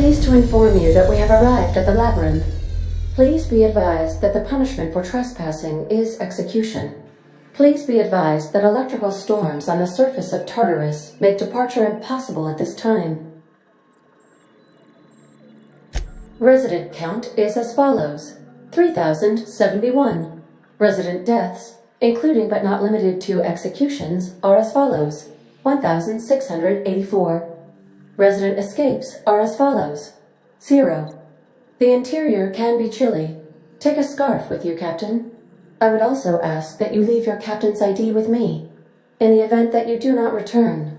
pleased to inform you that we have arrived at the labyrinth. Please be advised that the punishment for trespassing is execution. Please be advised that electrical storms on the surface of Tartarus make departure impossible at this time. Resident count is as follows: 3,071. Resident deaths, including but not limited to executions, are as follows: 1,684. Resident escapes are as follows: 0. The interior can be chilly. Take a scarf with you, Captain. I would also ask that you leave your captain's ID with me, in the event that you do not return.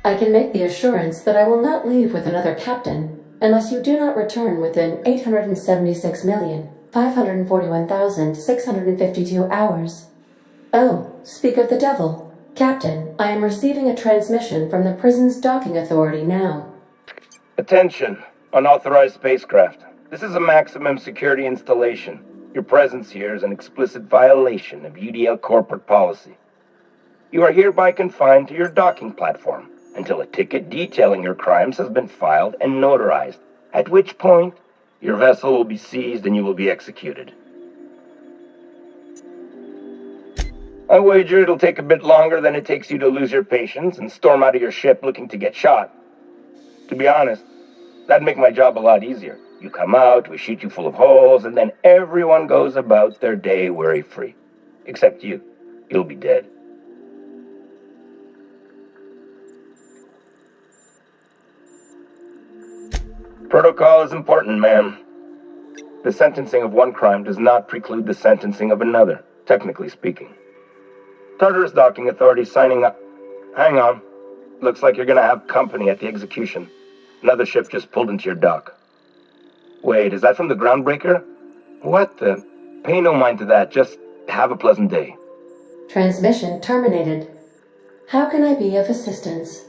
I can make the assurance that I will not leave with another captain unless you do not return within 876,541,652 hours. Oh, speak of the devil. Captain, I am receiving a transmission from the prison's docking authority now. Attention, unauthorized spacecraft. This is a maximum security installation. Your presence here is an explicit violation of UDL corporate policy. You are hereby confined to your docking platform until a ticket detailing your crimes has been filed and notarized, at which point your vessel will be seized and you will be executed. I wager it'll take a bit longer than it takes you to lose your patience and storm out of your ship looking to get shot. To be honest, that'd make my job a lot easier. You come out, we shoot you full of holes, and then everyone goes about their day worry-free. Except you. You'll be dead. Protocol is important, ma'am. The sentencing of one crime does not preclude the sentencing of another, technically speaking. Tartarus Docking Authority signing up. Hang on. Looks like you're gonna have company at the execution. Another ship just pulled into your dock. Wait, is that from the Groundbreaker? What the? Pay no mind to that, just have a pleasant day. Transmission terminated. How can I be of assistance?